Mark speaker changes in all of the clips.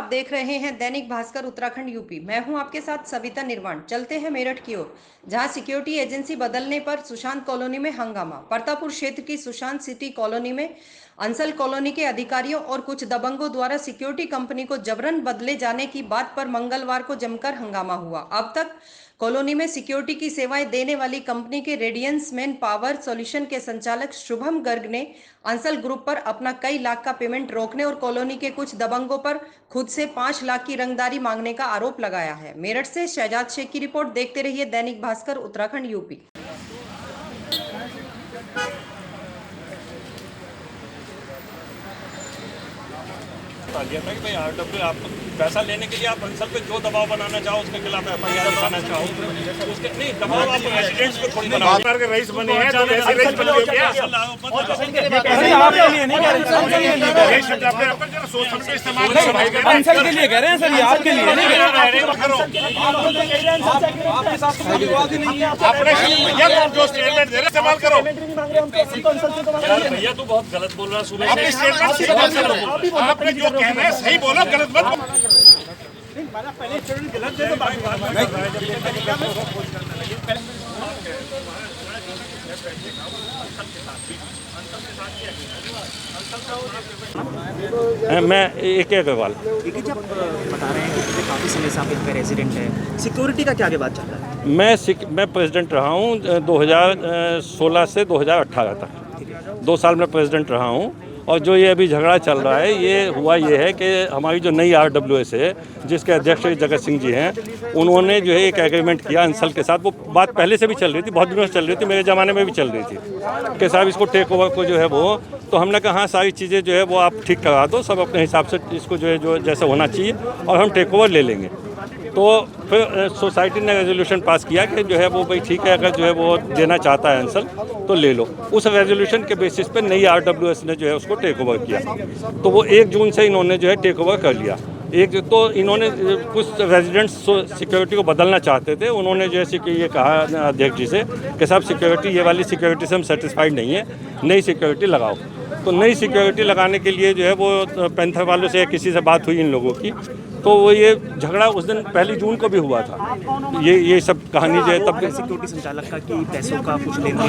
Speaker 1: देख रहे हैं दैनिक भास्कर उत्तराखंड यूपी। मैं हूं आपके साथ सविता निर्वाण। चलते हैं मेरठ की ओर, जहां सिक्योरिटी एजेंसी बदलने पर सुशांत कॉलोनी में हंगामा। परतापुर क्षेत्र की सुशांत सिटी कॉलोनी में अंसल कॉलोनी के अधिकारियों और कुछ दबंगों द्वारा सिक्योरिटी कंपनी को जबरन बदले जाने की बात पर मंगलवार को जमकर हंगामा हुआ। अब तक कॉलोनी में सिक्योरिटी की सेवाएं देने वाली कंपनी के रेडियंस मैन पावर सॉल्यूशन के संचालक शुभम गर्ग ने अंसल ग्रुप पर अपना कई लाख का पेमेंट रोकने और कॉलोनी के कुछ दबंगों पर खुद से 5 लाख की रंगदारी मांगने का आरोप लगाया है। मेरठ से शहजाद शेख की रिपोर्ट। देखते रहिए दैनिक भास्कर उत्तराखंड यूपी।
Speaker 2: बता दिया था कि भाई आरडब्ल्यू आप पैसा लेने के लिए आप अंसल पे जो दबाव बनाना चाहो उसके खिलाफ एफआईआर दिखाना चाहो उसके नहीं दबाव आप रेजिडेंट्स पे थोड़ी बनाओ। सरकार के रईस बने हैं तो ऐसे रईस बन गए क्या?
Speaker 3: अरे आपके लिए नहीं कह रहे, अंसल के लिए नहीं कह रहे,
Speaker 2: सोच समझ के इस्तेमाल करो भाई।
Speaker 3: अंसल के लिए कह रहे हैं सर, ये आपके लिए नहीं कह रहे। आपके साथ कोई विवाद ही नहीं है।
Speaker 2: अपने भैया जो स्टेटमेंट दे रहे इस्तेमाल करो। भैया तू बहुत गलत बोल रहा है, सुनो अपनी स्टेटमेंट इस्तेमाल करो। आपने जो कहना है सही बोलो, गलत मत बोलो।
Speaker 3: पहले स्टेटमेंट गलत दे तो
Speaker 2: मैं एक अग्रवाल
Speaker 4: जब बता रहे हैं कि पिछले काफ़ी समय से आप यहाँ पे रेजिडेंट हैं, सिक्योरिटी का क्या आगे बात चल रहा है?
Speaker 2: मैं प्रेसिडेंट रहा हूँ 2016 से 2018 तक। 2 साल में प्रेसिडेंट रहा हूँ। और जो ये अभी झगड़ा चल रहा है ये हुआ ये है कि हमारी जो नई आरडब्ल्यूएस है जिसके अध्यक्ष जगत सिंह जी हैं, उन्होंने जो है एक एग्रीमेंट किया अंसल के साथ। वो बात पहले से भी चल रही थी, बहुत दिनों से चल रही थी, मेरे ज़माने में भी चल रही थी कि साहब इसको टेक ओवर को जो है वो, तो हमने कहा हाँ सारी चीज़ें जो है वो आप ठीक करा दो, सब अपने हिसाब से इसको जो है जो जैसे होना चाहिए और हम टेक ओवर ले लेंगे। तो फिर सोसाइटी ने रेजोल्यूशन पास किया कि जो है वो भाई ठीक है, अगर जो है वो देना चाहता है अंसल तो ले लो। उस रेजोल्यूशन के बेसिस पे नई आरडब्ल्यूएस ने जो है उसको टेक ओवर किया। तो वो 1 जून से इन्होंने जो है टेक ओवर कर लिया। तो इन्होंने कुछ रेजिडेंट्स सिक्योरिटी को बदलना चाहते थे। उन्होंने जैसे कि ये कहा अध्यक्ष जी से कि साहब सिक्योरिटी ये वाली सिक्योरिटी से हम सेटिस्फाइड नहीं है, नई सिक्योरिटी लगाओ। तो नई सिक्योरिटी लगाने के लिए जो है वो पैंथर वालों से किसी से बात हुई इन लोगों की, तो वो ये झगड़ा उस दिन 1 जून को भी हुआ था। ये सब कहानी जो है तब
Speaker 4: सिक्योरिटी संचालक का कि पैसों का कुछ लेना।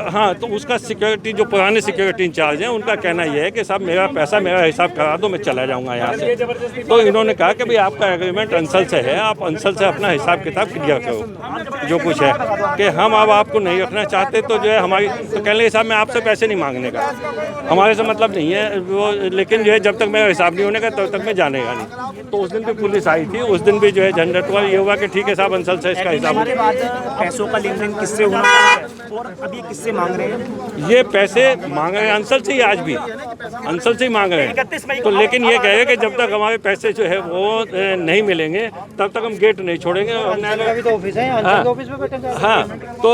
Speaker 2: हाँ, तो उसका सिक्योरिटी जो पुराने सिक्योरिटी इंचार्ज हैं उनका कहना यह है कि साहब मेरा पैसा मेरा हिसाब करा दो, मैं चला जाऊंगा यहाँ से। तो इन्होंने कहा कि भाई आपका एग्रीमेंट अंसल से है, आप अंसल से अपना हिसाब किताब क्लियर करो जो कुछ है, कि हम अब आपको नहीं रखना चाहते। तो जो है हमारी तो कहने लगे साहब मैं आपसे पैसे नहीं मांगने का, हमारे से मतलब नहीं है वो, लेकिन जो है जब तक मेरा हिसाब नहीं होने का तब तक मैं जाने का नहीं। तो उस दिन भी पुलिस आई थी, उस दिन भी जो है झंझट हुआ। ये हुआ कि ठीक है साहब अंसल से इसका हिसाब
Speaker 4: पैसों का लेन देन किससे हुआ और अभी किससे मांग रहे हैं?
Speaker 2: ये पैसे मांग रहे हैं अंसल से ही, आज भी अंसल से ही मांग रहे हैं। तो लेकिन ये कहे कि जब तक हमारे पैसे जो है वो नहीं मिलेंगे तब तक हम गेट नहीं छोड़ेंगे। हाँ, तो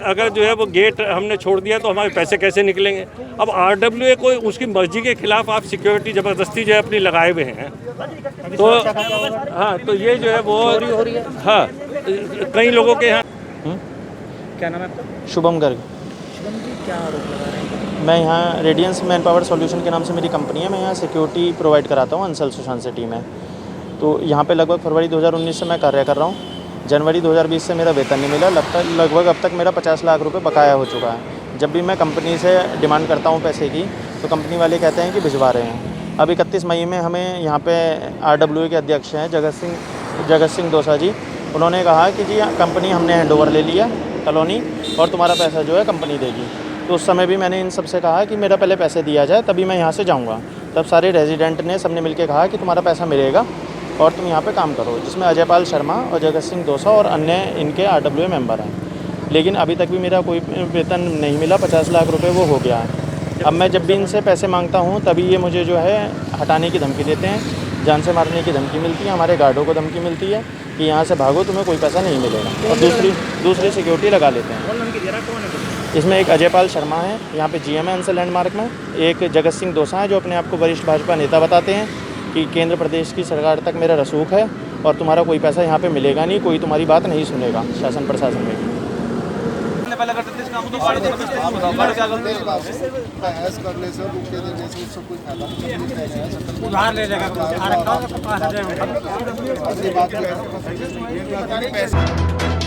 Speaker 2: अगर जो है वो गेट हमने छोड़ दिया तो हमारे पैसे कैसे निकलेंगे? अब आरडब्ल्यूए को उसकी मर्जी के खिलाफ आप सिक्योरिटी ज़बरदस्ती जो है अपनी लगाए हुए हैं। तो हाँ, तो ये जो है वो हाँ कई लोगों के यहाँ।
Speaker 4: क्या नाम है आपका?
Speaker 5: शुभम गर्ग।
Speaker 4: शुभम जी, क्या आरोप लगा रहे हैं?
Speaker 5: मैं यहाँ रेडियंस मैन पावर सॉल्यूशन के नाम से मेरी कंपनी है। मैं यहाँ सिक्योरिटी प्रोवाइड कराता हूँ अंसल सुशांत सिटी में। तो यहाँ पे लगभग फरवरी 2019 से मैं कार्य कर रहा हूँ। जनवरी 2020 से मेरा वेतन नहीं मिला। लगभग अब तक मेरा 50 लाख रुपये बकाया हो चुका है। जब भी मैं कंपनी से डिमांड करता हूँ पैसे की तो कंपनी वाले कहते हैं कि भिजवा रहे हैं। अब 31 मई में हमें यहाँ पे आरडब्ल्यूए के अध्यक्ष हैं जगत सिंह दोसा जी, उन्होंने कहा कि जी कंपनी हमने हैंडओवर ले लिया कॉलोनी और तुम्हारा पैसा जो है कंपनी देगी। तो उस समय भी मैंने इन सब से कहा कि मेरा पहले पैसे दिया जाए तभी मैं यहाँ से जाऊँगा। तब सारे रेजिडेंट ने सबने मिलकर कहा कि तुम्हारा पैसा मिलेगा और तुम यहाँ पे काम करो, जिसमें अजयपाल शर्मा और जगत सिंह दोसा और अन्य इनके आरडब्ल्यूए मेंबर हैं। लेकिन अभी तक भी मेरा कोई वेतन नहीं मिला। 50 लाख रुपये वो हो गया है। अब मैं जब भी इनसे पैसे मांगता हूँ तभी ये मुझे जो है हटाने की धमकी देते हैं, जान से मारने की धमकी मिलती है, हमारे गार्डों को धमकी मिलती है कि यहाँ से भागो, तुम्हें कोई पैसा नहीं मिलेगा। और दूसरी सिक्योरिटी लगा लेते हैं। इसमें एक अजयपाल शर्मा है, यहाँ पे जीएम है अंसल लैंडमार्क में। एक जगत सिंह दोसा है जो अपने आप को वरिष्ठ भाजपा नेता बताते हैं कि केंद्र प्रदेश की सरकार तक मेरा रसूख है और तुम्हारा कोई पैसा यहाँ पे मिलेगा नहीं, कोई तुम्हारी बात नहीं सुनेगा शासन प्रशासन में।
Speaker 3: पहले करते थे इस काम को, तो गाड़ी तो बताओ गाड़ी क्या करते हैं?
Speaker 6: बहस करने से रुके देने से सब कुछ फायदा नहीं।
Speaker 3: उधार ले जाएगा
Speaker 6: बात